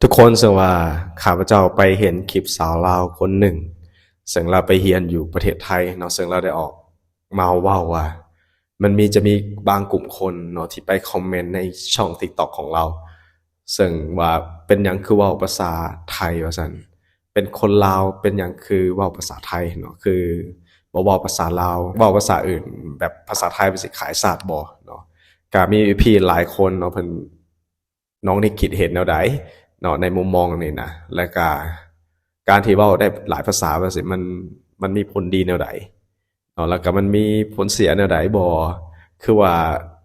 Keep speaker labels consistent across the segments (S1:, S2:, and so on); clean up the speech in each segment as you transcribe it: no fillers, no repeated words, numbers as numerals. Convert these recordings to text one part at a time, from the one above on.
S1: ทุกคนซึ่งว่าข้าพเจ้าไปเห็นคลิปสาวลาวคนหนึ่งซึ่งเราไปเรียนอยู่ประเทศไทยเนาะซึ่งเราได้ออกมาเว้าว่ามันจะมีบางกลุ่มคนเนาะที่ไปคอมเมนต์ในช่อง TikTok ของเราซึ่งว่าเป็นหยังคือเว้าภาษาไทยว่าซั่นเป็นคนลาวเป็นหยังคือเว้าภาษาไทยเนาะคือบ่เว้าภาษาลาวเว้าภาษาอื่นแบบภาษาไทยมันสิขายชาติบ่เนาะก็มีพี่หลายคนเนาะเพิ่น น้องนี่คิดเห็นแนวใดเนาะในมุมมองนี่นะและก็การที่เว้าได้หลายภาษาว่าสิมันมีผลดีแนวใดเนาะแล้วก็มันมีผลเสียแนวใดบ่คือว่า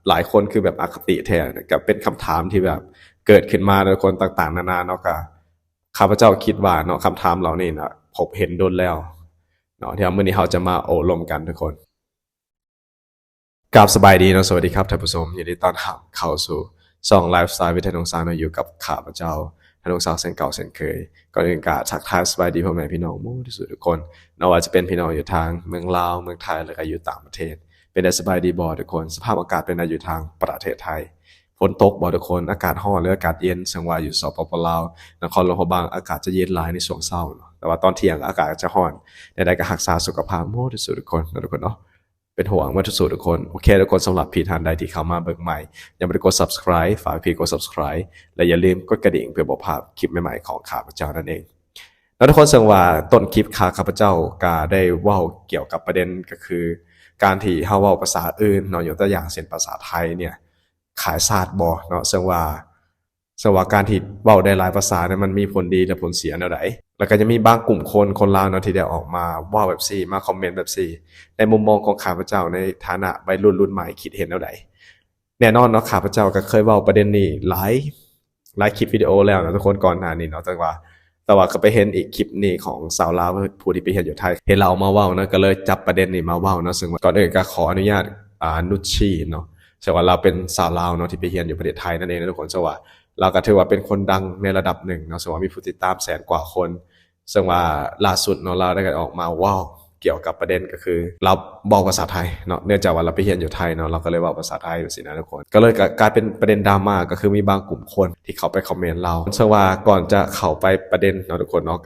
S1: หลายคนคือแบบอคติแท้ก็เป็นคำถามที่แบบเกิดขึ้นมาโดยคนต่างๆนานาเนาะก็ข้าพเจ้าคิดว่าเนาะคำถามเหล่านี้นะพบเห็นโดนแล้วเนาะที่มื้อนี้เราจะมาโอ้ร่วมกันทุกคนกราบสบายดีเนาะสวัสดีครับท่านผู้ชมยินดีต้อนรับเข้าสู่ช่องไลฟ์สไตล์วิทยานุสาวอยู่กับข้าพเจ้าธนงสาวเส้นเก่าเส้นเคยก่อนอื่นกาทักทายสบายดีพ่อแม่พี่น้องมู่ที่สุดทุกคนไม่ว่าจะเป็นพี่น้องอยู่ทางเมืองลาวเมืองไทยหรือก็อยู่ต่างประเทศเป็นได้สบายดีบ่ทุกคนสภาพอากาศเป็นอยู่ทางประเทศไทยฝนตกบ่ทุกคนอากาศร้อนหรืออากาศเย็นสังว่าอยู่สปปลาวนครหลวงพระบางอากาศจะเย็นหลายในช่วงเช้าแต่ว่าตอนเที่ยงอากาศจะร้อนใดๆก็รักษาสุขภาพมู่ที่สุดทุกคนทุกคนเนาะเป็นห่วงว่าทุกสุดทุกคนโอเคทุกคนสำหรับพี่ท่านใดที่เข้ามาเบิ่งใหม่ยังไม่ได้กด subscribe ฝากพี่กด subscribe และอย่าลืมกดกระดิ่งเพื่อบ่พลาดคลิปใหม่ๆของข้าพเจ้านั่นเองแล้วทุกคนสังว่าต้นคลิปข้าพเจ้าก็ได้เว้าเกี่ยวกับประเด็นก็คือการที่เฮาเว้าภาษาอื่นเนาะยกตัวอย่างเช่นภาษาไทยเนี่ยขายชาติบ่เนาะซึ่งว่าการที่เว้าได้หลายภาษาเนี่ยมันมีผลดีและผลเสียแนวใดแล้วก็จะมีบางกลุ่มคนลาวเนาะที่ได้ออกมาเว้าแบบซี่มาคอมเมนต์แบบซี่ในมุมมองของข้าพเจ้าในฐานะวัยรุ่นใหม่คิดเห็นแนวใดแน่นอนเนาะข้าพเจ้าก็เคยเว้าประเด็นนี้หลายคลิปวิดีโอแล้วนะทุกคนก่อนหน้านี้เนาะแต่ว่าก็ไปเห็นอีกคลิปนี้ของสาวลาวผู้ที่ไปเรียนอยู่ไทยเห็นเราเอามาเว้านะก็เลยจับประเด็นนี้มาเว้าเนาะซึ่งก่อนอื่นก็ขออนุญาตนุชชีเนาะซึ่งว่าเราเป็นสาวลาวเนาะที่ไปเรียนอยู่ประเทศไทยนั่นเองนะทุกคนซึ่งว่าเราก็ถือว่าเป็นคนดังในระดับหนึ่งเนาะซึ่งว่ามีผู้ติดตามแสนกว่าคนซึ่งว่าล่าสุดเนาะเราได้ออกมาเว้าเกี่ยวกับประเด็นก็คือเราบอกภาษาไทยเนาะเนื่องจากว่าเราไปเรียนอยู่ไทยเนาะเราก็เลยเว้าภาษาไทยอยู่สินะทุกคนก็เลยกลายเป็นประเด็นดราม่าก็คือมีบางกลุ่มคนที่เขาไปคอมเมนต์เราซึ่งว่าก่อนจะเข้าไปประเด็นเนาะทุกคนเนาะ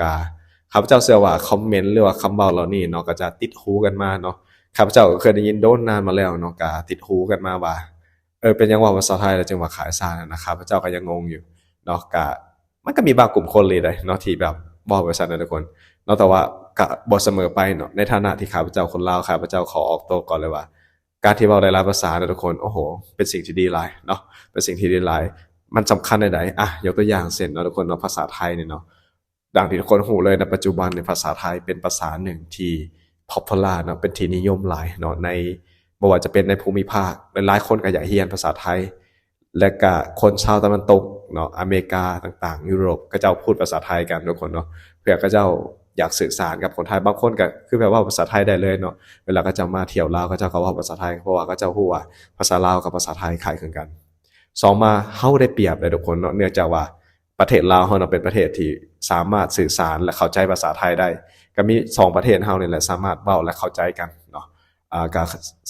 S1: ข้าพเจ้าเชื่อว่าคอมเมนต์หรือว่าคำเว้าเหล่านี้เนาะก็จะติดหูกันมาเนาะข้าพเจ้าก็เคยได้ยินโดนนานมาแล้วเนาะก็ติดหูกันมาว่าเป็นหยังเว้าภาษาไทยแล้วจึงว่าขายซ่านั่นนะข้าพเจ้าก็ยังงงอยู่เนาะก็มันก็มีบางกลุ่มคนเลยเนาะที่แบบเว้าแบบซั่นนะทุกคนเนาะแต่ว่าก็บ่เสมอไปเนาะในฐานะที่ข้าพเจ้าคนลาวข้าพเจ้าขอออกตัวก่อนเลยว่าการที่เว้าได้หลายภาษานะทุกคนโอ้โหเป็นสิ่งที่ดีหลายเนาะเป็นสิ่งที่ดีหลายมันสำคัญใดๆยกตัวอย่างเช่นเนาะทุกคนเนาะภาษาไทยเนี่ยเนาะ ดังที่ทุกคนรู้เลยในปัจจุบันในภาษาไทยเป็นภาษาหนึ่งที่ popular เนาะเป็นที่นิยมหลายเนาะในบ่ว่าจะเป็นในภูมิภาคหลายๆคนก็อยากเรียนภาษาไทยและก็คนชาวตะวันตกเนาะอเมริกาต่างๆยุโรปก็เจ้าพูดภาษาไทยกันทุกคนเนาะเพื่อก็เจ้าอยากสื่อสารกับคนไทยบางคนก็คือแบบว่าภาษาไทยได้เลยเนาะเวลาก็จะมาเที่ยวลาวก็เจ้าก็เว้าภาษาไทยเพราะว่าก็เจ้าฮู้ว่าภาษาลาวกับภาษาไทยคล้ายคลึงกัน สองมาเฮาได้เปรียบเลยทุกคนเนาะเนื่องจากว่าประเทศลาวเฮาเนาะเป็นประเทศที่สามารถสื่อสารและเข้าใจภาษาไทยได้ก็มี2ประเทศเฮานี่แหละสามารถเว้าและเข้าใจกันเนาะก็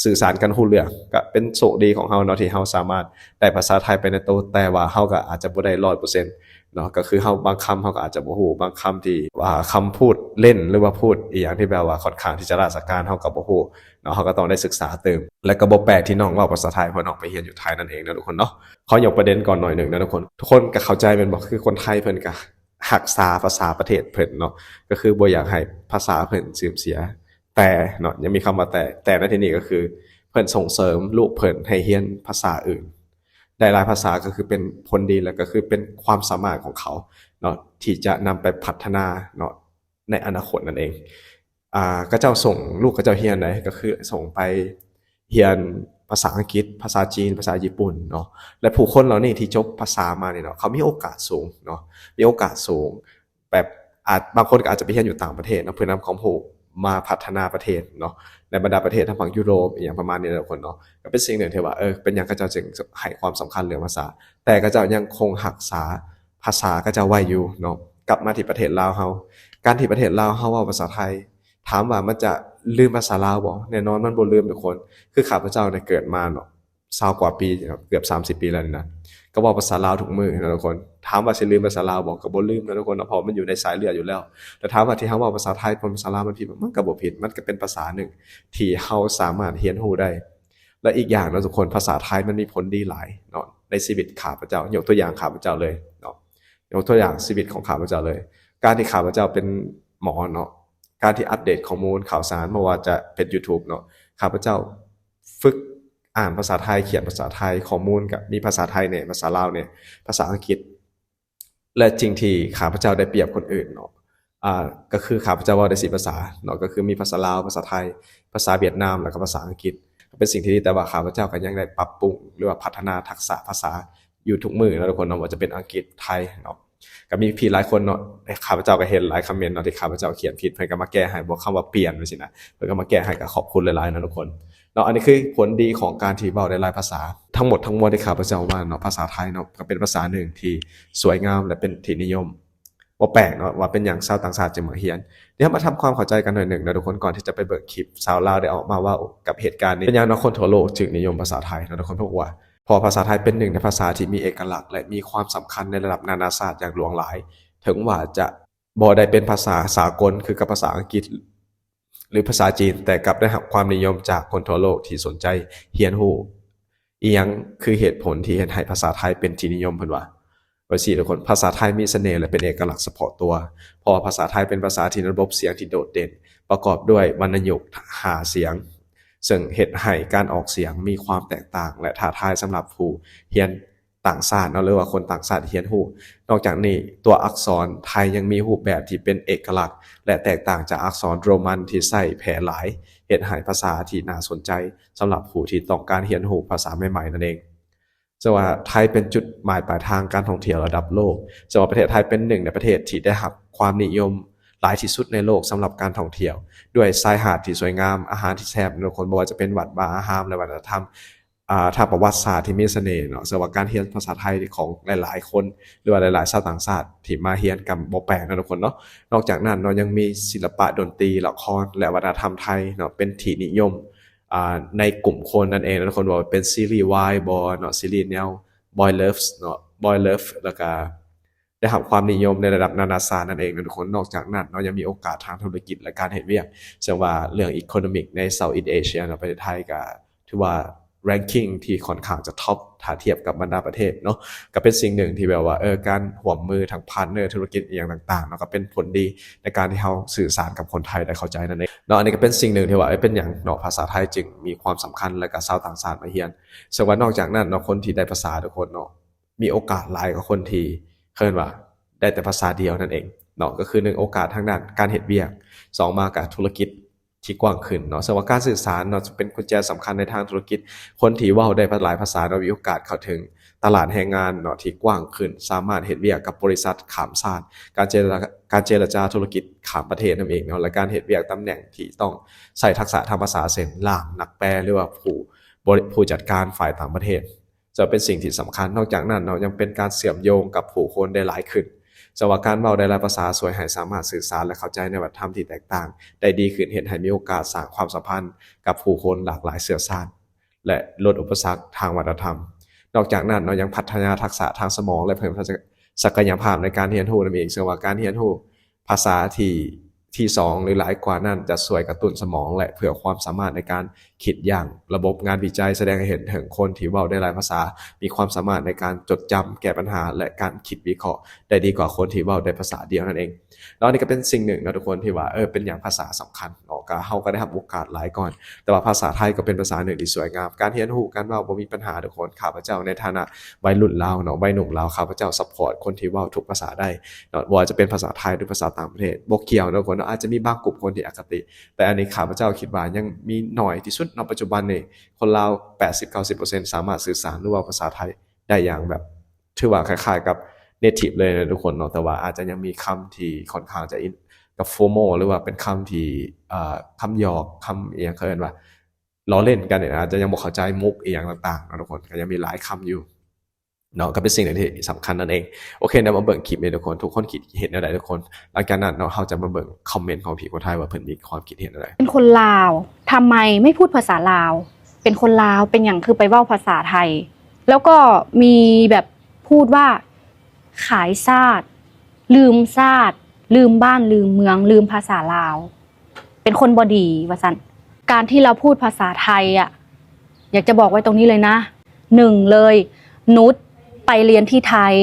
S1: สื่อสารกันรู้เรื่องก็เป็นโชคดีของเฮาเนาะที่เฮาสามารถได้ภาษาไทยไปในโตวแต่ว่าเฮาก็อาจจะบ่ได้100%เนาะก็คือเฮาบางคำเฮาก็อาจจะบ่ฮู้บางคำที่ว่าคำพูดเล่นหรือว่าพูดอีหยังที่แบบว่าค่อนข้างที่จะราชการเฮาก็บ่ฮู้เนาะเฮาก็ต้องได้ศึกษาเติมและก็บ่แปลกที่น้องเว้าภาษาไทยเพราะน้องไปเรียนอยู่ไทยนั่นเองนะทุกคนเนาะ ขอยกประเด็นก่อนหน่อยหนึ่งนะทุกคนก็เข้าใจเป็นบอกคือคนไทยเพิ่นก็รักษาภาษาประเทศเพิ่นเนาะก็คือบ่อยากให้ภาษาเพิ่นเสื่อมเสียแต่เนาะยังมีคำว่าแต่ในที่นี้ก็คือเพิ่นส่งเสริมลูกเพิ่นให้เรียนภาษาอื่นได้หลายภาษาก็คือเป็นผลดีแล้วก็คือเป็นความสามารถของเขาเนาะที่จะนำไปพัฒนาเนาะในอนาคตนั่นเองก็เจ้าส่งลูกเขาเจ้าเรียนได้ก็คือส่งไปเรียนภาษาอังกฤษภาษาจีนภาษาญี่ปุ่นเนาะและผู้คนเหล่านี้ที่จบภาษามาเนี่ยเนาะเขามีโอกาสสูงเนาะมีโอกาสสูงแบบบางคนก็อาจจะไปเรียนอยู่ต่างประเทศเนาะเพื่อนำความรู้มาพัฒนาประเทศเนาะในบรรดาประเทศทางฝั่งยุโรปอย่างประมาณนี้นะทุกคนเนาะก็เป็นสิ่งหนึ่งที่ว่าเป็นหยังเขาเจ้าจึงให้ความสำคัญเรื่องภาษาแต่เขาเจ้ายังคงรักษาภาษาเขาเจ้าไว้อยู่เนาะกลับมาที่ประเทศลาวเฮาการที่ประเทศลาวเฮาเว้าภาษาไทยถามว่ามันจะลืมภาษาลาวบ่แน่นอนมันบ่ลืมทุกคนคือข้าพเจ้าเนี่ยเกิดมาเนาะ20กว่าปีเกือบ30ปีแล้วนี่นะ ก็เว้าภาษาลาวทุกมื้อนะทุกคนถามว่าสิลืมภาษาลาวบ่ก็บ่ลืมนะทุกคนเพราะมันอยู่ในสายเลือดอยู่แล้วแต่ถามว่าที่เฮาเว้าภาษาไทยปนภาษาลาวมันผิดมันก็บ่ผิดมันก็เป็นภาษาหนึ่งที่เฮาสามารถเรียนรู้ได้และอีกอย่างนะทุกคนภาษาไทยมันมีผลดีหลายเนาะในชีวิตข้าพเจ้ายกตัวอย่างข้าพเจ้าเลยเนาะยกตัวอย่างชีวิตของข้าพเจ้าเลยการที่ข้าพเจ้าเป็นหมอเนาะการที่อัปเดตข้อมูลข่าวสารไม่ว่าจะเป็น YouTube เนาะข้าพเจ้าฝึกอ่านภาษาไทยเขียนภาษาไทยข้อมูลกับมีภาษาไทยเนี่ยภาษาลาวเนี่ยภาษาอังกฤษและจริงที่ข้าพเจ้าได้เปรียบคนอื่นเนาะก็คือข้าพเจ้าเว้าได้4ภาษาเนาะก็คือมีภาษาลาวภาษาไทยภาษาเวียดนามแล้วก็ภาษาอังกฤษเป็นสิ่งที่ดีแต่ว่าข้าพเจ้าก็ยังได้ปรับปรุงหรือว่าพัฒนาทักษะภาษาอยู่ทุกมื้อนะทุกคนเนาะว่าจะเป็นอังกฤษไทยเนาะก็มีพี่หลายคนเนาะข้าพเจ้าก็เห็นหลายคอมเมนต์เนาะที่ข้าพเจ้าเขียนผิดเพิ่นก็มาแก้ให้บ่คำว่าเปลี่ยนจังซี่นะเพิ่นก็มาแก้ให้ก็ขอบคุณหลายๆนะทุกคนเนาะอันนี้คือผลดีของการที่เว้าได้หลายภาษาทั้งหมดทั้งมวลที่ข้าพเจ้าว่าเนาะภาษาไทยเนาะก็เป็นภาษาหนึ่งที่สวยงามและเป็นที่นิยมบ่แปลกเนาะว่าเป็นหยังชาวต่างชาติจึงมาเรียนเดี๋ยวมาทำความเข้าใจกันหน่อยหนึ่งนะทุกคนก่อนที่จะไปเบิ่งคลิปชาวลาวได้ออกมาเว้ากับเหตุการณ์นี้เป็นหยังเนาะคนทั่วโลกจึงนิยมภาษาไทยนะทุกคนเพราะว่าพอภาษาไทยเป็นหนึ่งในภาษาที่มีเอกลักษณ์และมีความสำคัญในระดับนานาชาติอย่างหลวงหลายถึงว่าจะบ่ได้เป็นภาษาสากลคือกับภาษาอังกฤษหรือภาษาจีนแต่กลับได้รับความนิยมจากคนทั่วโลกที่สนใจเรียนรู้อีหยังคือเหตุผลที่เฮ็ดให้ภาษาไทยเป็นที่นิยมเพิ่นว่าซี่ทุกคนภาษาไทยมีเสน่ห์และเป็นเอกลักษณ์เฉพาะตัวเพราะภาษาไทยเป็นภาษาที่ระบบเสียงที่โดดเด่นประกอบด้วยวรรณยุกต์5เสียงซึ่งเฮ็ดให้การออกเสียงมีความแตกต่างและท้าทายสำหรับผู้เรียนต่างชาติเนาะหรือว่าคนต่างชาติเรียนรู้นอกจากนี้ตัวอักษรไทยยังมีรูปแบบที่เป็นเอกลักษณ์และแตกต่างจากอักษรโรมันที่ใช้แพร่หลายเฮ็ดให้ภาษาที่น่าสนใจสำหรับผู้ที่ต้องการเรียนรู้ภาษาใหม่ๆนั่นเองซึ่งว่าไทยเป็นจุดหมายปลายทางการท่องเที่ยวระดับโลกซึ่งว่าประเทศไทยเป็นหนึ่งในประเทศที่ได้รับความนิยมหลายที่สุดในโลกสำหรับการท่องเที่ยวด้วยชายหาดที่สวยงามอาหารที่แซ่บทุกคนบ่ว่าจะเป็นวัดวาอารามและวัฒนธรรมทางประวัติศาสตร์ที่มีเสน่ห์เนาะซึ่งว่าการเรียนภาษาไทยของหลายๆคนหรือว่าหลายๆชาวต่างชาติที่มาเรียนกันบ่แปลกนะทุกคนเนาะนอกจากนั้นเนาะยังมีศิลปะดนตรีละครและวัฒนธรรมไทยเนาะเป็นที่นิยมในกลุ่มคนนั่นเองนะทุกคนว่าเป็นซีรีส์วายบ่เนาะซีรีส์แนว Boy Love เนาะ Boy Love แล้วก็ได้รับความนิยมในระดับนานาชาตินั่นเองนะทุกคนนอกจากนั้นเนาะยังมีโอกาสทางธุรกิจและการเฮ็ดเวียกซึ่งว่าเรื่อง Economic ใน Southeast Asia เนาะประเทศไทยก็ถือว่า ranking ที่ค่อนข้างจะท็อปถ้าเทียบกับบรรดาประเทศเนาะก็เป็นสิ่งหนึ่งที่แบบว่าการร่วมมือทางพาร์ทเนอร์ธุรกิจอีหยังต่างๆเนาะก็เป็นผลดีในการที่เฮาสื่อสารกับคนไทยได้เข้าใจนั่นเองเนาะอันนี้ก็เป็นสิ่งหนึ่งที่ว่าเป็นหยังเนาะภาษาไทยจึงมีความสำคัญและก็ชาวต่างชาติมาเรียนซึ่งว่านอกจากนั้นเนาะคนที่ได้ภาษาทุกคนเนาะมีโอกาสหลายกว่าคนที่เรียกว่าได้แต่ภาษาเดียวนั่นเองเนาะก็คือ1โอกาสทางด้านการเฮ็ดเวียก2มาก็ธุรกิจที่กว้างขึ้นเนาะซึ่งว่าการสื่อสารเนาะจะเป็นกุญแจสำคัญในทางธุรกิจคนที่เว้าได้หลายภาษาเนาะมีโอกาสเข้าถึงตลาดแรงงานเนาะที่กว้างขึ้นสามารถเฮ็ดเวียกกับบริษัทข้ามชาติการเจรจาธุรกิจข้ามประเทศนั่นเองเนาะและการเฮ็ดเวียกตำแหน่งที่ต้องใช้ทักษะทางภาษาเช่นล่ามนักแปลหรือว่าผู้จัดการฝ่ายต่างประเทศจะเป็นสิ่งที่สำคัญนอกจากนั้นเนาะยังเป็นการเชื่อมโยงกับผู้คนได้หลายขึ้นซึ่งว่าการเว้าได้หลายภาษาช่วยให้สามารถสื่อสารและเข้าใจในวัฒนธรรมที่แตกต่างได้ดีขึ้นเฮ็ดให้มีโอกาสสร้างความสัมพันธ์กับผู้คนหลากหลายเชื้อชาติและลดอุปสรรคทางวัฒนธรรมนอกจากนั้นเนาะยังพัฒนาทักษะทางสมองและเพิ่มศักยภาพในการเรียนรู้นั่นเองซึ่งว่าการเรียนรู้ภาษาที่2หรือหลายกว่านั้นจะช่วยกระตุ้นสมองและเพื่อความสามารถในการคิดอย่างระบบงานวิจัยแสดงให้เห็นถึงคนที่เว้าได้หลายภาษามีความสามารถในการจดจำแก้ปัญหาและการคิดวิเคราะห์ได้ดีกว่าคนที่เว้าได้ภาษาเดียวนั่นเองแล้วนี่ก็เป็นสิ่งหนึ่งนะทุกคนที่ว่าเป็นอย่างภาษาสำคัญเนาะก็เฮาก็ได้รับโอกาสหลายก่อนแต่ว่าภาษาไทยก็เป็นภาษาหนึ่งที่สวยงามการเรียนรู้การเว้าบ่มีปัญหาทุกคนข้าพเจ้าในฐานะวัยรุ่นลาวเนาะวัยหนุ่มลาวข้าพเจ้าซัพพอร์ตคนที่เว้าทุกภาษาได้เนาะบ่ว่าจะเป็นภาษาไทยหรือภาษาต่างประเทศบ่เกี่ยวนะทุกคนอาจจะมีบางกลุ่มคนที่อคติแต่อันนี้ข้าพเจ้าคิดว่ายังมีน้อยที่สุดในปัจจุบันนี้คนลาว 80-90% สามารถสื่อสารหรือว่าภาษาไทยได้อย่างแบบถือว่าคล้ายๆกับ native เลยนะทุกคนเนาะแต่ว่าอาจจะยังมีคำที่ค่อนข้างจะกับ formal หรือว่าเป็นคำที่คำหยอกคำอีหยังเขาเรียกว่าล้อเล่นกันเนี่ยอาจจะยังบ่เข้าใจมุกอีหยังต่างๆนะทุกคนก็ยังมีหลายคำอยู่เนาะก็เป็นสิ่งที่สำคัญนั่นเองโอเคเดี๋ยวมาเบิ่งคลิปนี้ทุกคนทุกคนคิดเห็นอะไรทุกคนหลังจากนั้นเนาะเราจะมาเบิ่งคอมเมนต์ของพี่คนไทยว่าเพิ่นมีความคิดเห็นอะไร
S2: เป็นคนลาวทำไมไม่พูดภาษาลาวเป็นคนลาวเป็นอย่างคือไปเว้าภาษาไทยแล้วก็มีแบบ พูดว่าขายชาติลืมชาติลืมบ้านลืมเมืองลืมภาษาลาวเป็นคนบดีว่าซั่นการที่เราพูดภาษาไทยอ่ะอยากจะบอกไว้ตรงนี้เลยนะหนึ่งเลยนุชไปเรียนที่ไทย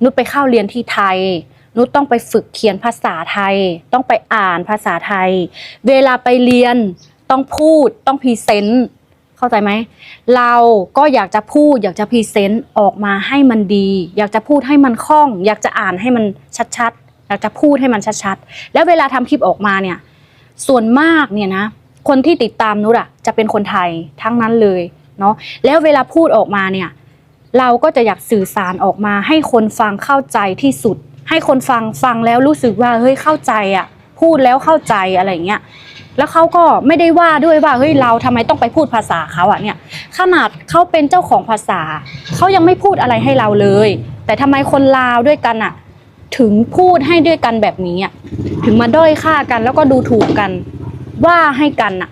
S2: นุชไปเข้าเรียนที่ไทยนุชต้องไปฝึกเขียนภาษาไทยต้องไปอ่านภาษาไทยเวลาไปเรียนต้องพูดต้องพรีเซนต์เข้าใจไหมเราก็อยากจะพูดอยากจะพรีเซนต์ออกมาให้มันดีอยากจะพูดให้มันคล่องอยากจะอ่านให้มันชัดๆอยากจะพูดให้มันชัดๆแล้วเวลาทำคลิปออกมาเนี่ยส่วนมากเนี่ยนะคนที่ติดตามนุชอะจะเป็นคนไทยทั้งนั้นเลยเนาะแล้วเวลาพูดออกมาเนี่ยเราก็จะอยากสื่อสารออกมาให้คนฟังเข้าใจที่สุดให้คนฟังแล้วรู้สึกว่าเฮ้ยเข้าใจอะพูดแล้วเข้าใจอะไรเงี้ยแล้วเขาก็ไม่ได้ว่าด้วยว่าเฮ้ยเราทำไมต้องไปพูดภาษาเขาอะเนี่ยขนาดเขาเป็นเจ้าของภาษาเขายังไม่พูดอะไรให้เราเลยแต่ทำไมคนลาวด้วยกันอะถึงพูดให้ด้วยกันแบบนี้อะถึงมาด้อยค่ากันแล้วก็ดูถูกกันว่าให้กันอะ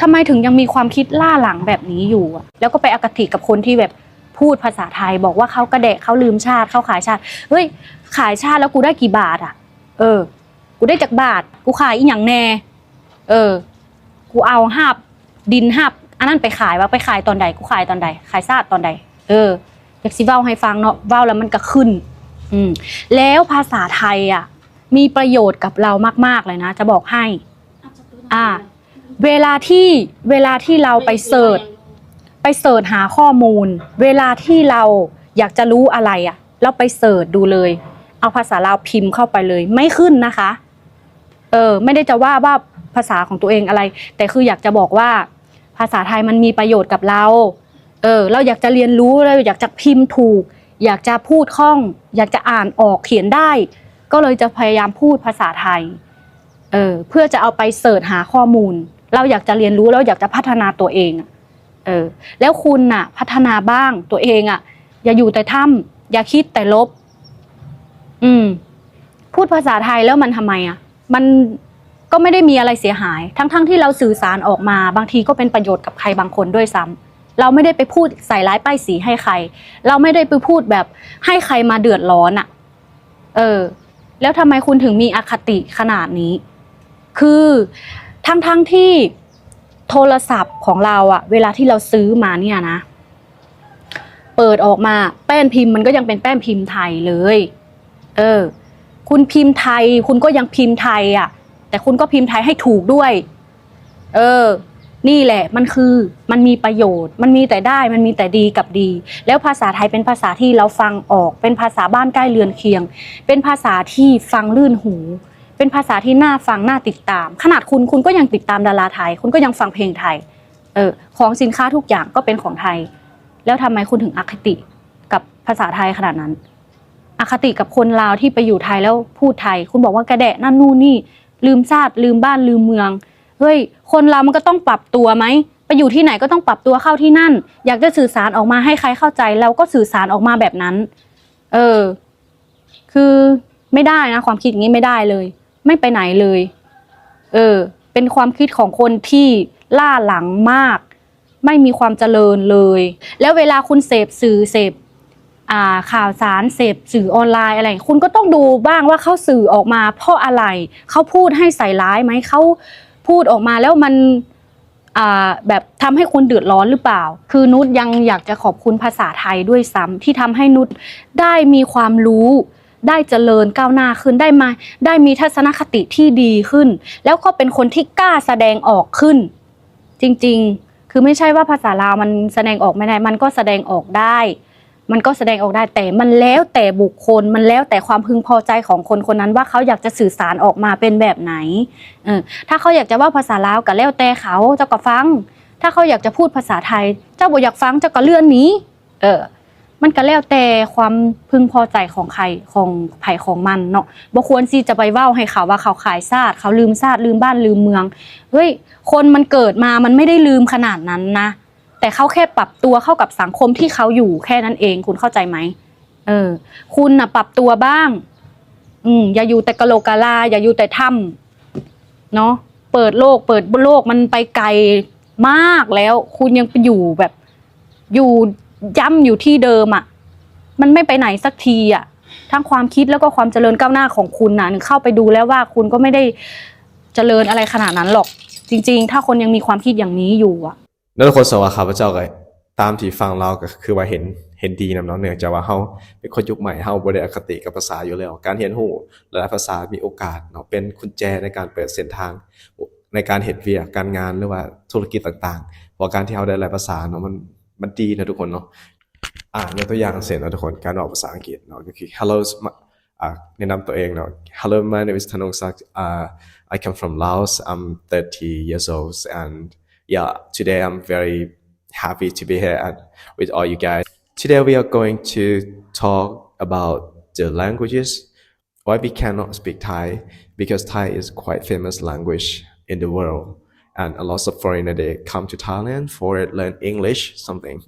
S2: ทำไมถึงยังมีความคิดล่าหลังแบบนี้อยู่อะแล้วก็ไปอคติกับคนที่แบบพูดภาษาไทยบอกว่าเขากระเดะเขาลืมชาติเขาขายชาติเฮ้ยขายชาติแล้วกูได้กี่บาทอะกูได้จากบาทกูขายอีหยังแน่กูเอาหับดินหับอันนั้นไปขายว่าไปขายตอนใดกูขายตอนใดขายชาติตอนใดอยากสิเว้าให้ฟังเนาะเว้าแล้วมันก็ขึ้นแล้วภาษาไทยอ่ะมีประโยชน์กับเรามากๆเลยนะจะบอกให้เวลาที่เราไปเสิร์ชหาข้อมูลเวลาที่เราอยากจะรู้อะไรอ่ะเราไปเสิร์ชดูเลยเอาภาษาลาวพิมพ์เข้าไปเลยไม่ขึ้นนะคะไม่ได้จะว่าภาษาของตัวเองอะไรแต่คืออยากจะบอกว่าภาษาไทยมันมีประโยชน์กับเราเราอยากจะเรียนรู้เราอยากจะพิมพ์ถูกอยากจะพูดคล่องอยากจะอ่านออกเขียนได้ก็เลยจะพยายามพูดภาษาไทยเพื่อจะเอาไปเสิร์ชหาข้อมูลเราอยากจะเรียนรู้เราอยากจะพัฒนาตัวเองแล้วคุณน่ะพัฒนาบ้างตัวเองอ่ะอย่าอยู่แต่ถ้ำอย่าคิดแต่ลบพูดภาษาไทยแล้วมันทำไมอ่ะมันก็ไม่ได้มีอะไรเสียหายทั้งที่เราสื่อสารออกมาบางทีก็เป็นประโยชน์กับใครบางคนด้วยซ้ำเราไม่ได้ไปพูดใส่ร้ายป้ายสีให้ใครเราไม่ได้ไปพูดแบบให้ใครมาเดือดร้อนอ่ะแล้วทำไมคุณถึงมีอคติขนาดนี้คือทั้งที่โทรศัพท์ของเราอ่ะเวลาที่เราซื้อมาเนี่ยนะเปิดออกมาแป้นพิมพ์มันก็ยังเป็นแป้นพิมพ์ไทยเลยคุณพิมพ์ไทยคุณก็ยังพิมพ์ไทยอ่ะแต่คุณก็พิมพ์ไทยให้ถูกด้วยนี่แหละมันมีประโยชน์มันมีแต่ได้มันมีแต่ดีกับดีแล้วภาษาไทยเป็นภาษาที่เราฟังออกเป็นภาษาบ้านใกล้เรือนเคียงเป็นภาษาที่ฟังลื่นหูเป็นภาษาที่น่าฟังน่าติดตามขนาดคุณก็ยังติดตามดาราไทยคุณก็ยังฟังเพลงไทยของสินค้าทุกอย่างก็เป็นของไทยแล้วทำไมคุณถึงอคติกับภาษาไทยขนาดนั้นอคติกับคนลาวที่ไปอยู่ไทยแล้วพูดไทยคุณบอกว่ากระแดะนั่นนู่นนี่ลืมชาติลืมบ้านลืมเมืองเฮ้ยคนเรามันก็ต้องปรับตัวไหมไปอยู่ที่ไหนก็ต้องปรับตัวเข้าที่นั่นอยากจะสื่อสารออกมาให้ใครเข้าใจเราก็สื่อสารออกมาแบบนั้นคือไม่ได้นะความคิดอย่างนี้ไม่ได้เลยไม่ไปไหนเลยเป็นความคิดของคนที่ล่าหลังมากไม่มีความเจริญเลยแล้วเวลาคุณเสพสื่อเสพข่าวสารเสพสื่อออนไลน์อะไรคุณก็ต้องดูบ้างว่าเขาสื่อออกมาเพราะอะไรเขาพูดให้ใส่ร้ายไหมเขาพูดออกมาแล้วมันแบบทำให้คนเดือดร้อนหรือเปล่าคือนุชยังอยากจะขอบคุณภาษาไทยด้วยซ้ำที่ทำให้นุชได้มีความรู้ได้เจริญก้าวหน้าขึ้นได้มีทัศนคติที่ดีขึ้นแล้วก็เป็นคนที่กล้าแสดงออกขึ้นจริงๆคือไม่ใช่ว่าภาษาลาวมันแสดงออกไม่ได้มันก็แสดงออกได้แต่มันแล้วแต่บุคคลมันแล้วแต่ความพึงพอใจของคนคนนั้นว่าเขาอยากจะสื่อสารออกมาเป็นแบบไหนถ้าเขาอยากจะว่าภาษาลาวก็แล้วแต่เขาเจ้าก็ฟังถ้าเขาอยากจะพูดภาษาไทยเจ้าบ่อยากฟังเจ้าก็เลื่อนหนีมันก็แล้วแต่ความพึงพอใจของใครของไผของมันเนาะบ่ควรสิจะไปเว้าให้เขาว่าเขาขายชาติเขาลืมชาติลืมบ้านลืมเมืองเฮ้ยคนมันเกิดมามันไม่ได้ลืมขนาดนั้นนะแต่เขาแค่ปรับตัวเข้ากับสังคมที่เขาอยู่แค่นั้นเองคุณเข้าใจไหมคุณน่ะปรับตัวบ้างอย่าอยู่แต่กะโหลกกะลาอย่าอยู่แต่ถ้ำเนาะเปิดโลกมันไปไกลมากแล้วคุณยังไปอยู่แบบอยู่ ย่ำอยู่ที่เดิมอ่ะมันไม่ไปไหนสักทีอ่ะทั้งความคิดแล้วก็ความเจริญก้าวหน้าของคุณน่ะหนึ่งเข้าไปดูแล้วว่าคุณก็ไม่ได้เจริญอะไรขนาดนั้นหรอกจริงๆถ้าคนยังมีความคิดอย่างนี้อยู่อ่ะ
S1: แล้วทุกคนสว่าข้าพเจ้าก็ตามที่ฟังเราก็คือว่าเห็นดีนำเนาะเนื่องจากว่าเฮาเป็นคนยุคใหม่เฮาบ่ได้อคติกับภาษาอยู่แล้วการเรียนรู้หลายๆภาษามีโอกาสเนาะเป็นกุญแจในการเปิดเส้นทางในการเฮ็ดเวียกการงานหรือว่าธุรกิจต่างๆเพราะการที่เฮาได้หลายภาษาเนาะมันดีนะทุกคนเนาะยกตัวอย่างเช่นนะทุกคนการออกภาษาอังกฤษเนาะก็คือ hello แนะนำตัวเองเนาะ hello my name is Thanongsak I come from Laos I'm 30 years old and yeah today I'm very happy to be here with all you guys. Today we are going to talk about the languages. Why we cannot speak Thai because Thai is quite famous language in the world, and a lot of foreigners they come to Thailand for learn English something.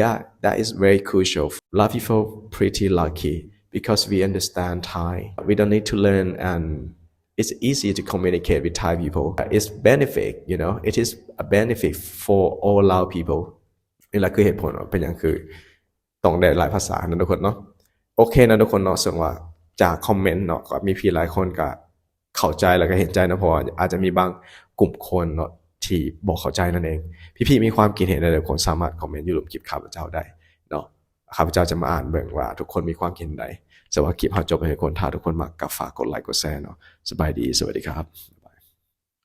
S1: Yeah, that is very crucial. A lot of people pretty lucky because we understand Thai. We don't need to learn and it's easy to communicate with Thai people. It's benefit, it is a benefit for all Lao people. นี่แหละคือเหตุผลเป็นอย่างคือต้องได้หลายภาษานะทุกคนเนาะโอเคนะทุกคนเนาะซึ่งว่าจากคอมเมนต์เนาะก็มีพี่หลายคนก็เข้าใจแล้วก็เห็นใจนะเพราะว่าอาจจะมีบางกลุ่มคนเนาะที่บอกเข้าใจนั่นเองพี่ๆมีความคิดเห็นอะไรทุกคนสามารถคอมเมนต์อยู่หลุมคลิปข้าพเจ้าได้เนาะข้าพเจ้าจะมาอ่านเบิ่งว่าทุกคนมีความคิดเห็นใดแต่ว่าคลิปเฮาจบให้ทุกคนถ้าทุกคนมักก็ฝากกดไลค์กดแชร์เนาะสบายดีสวัสดีครับ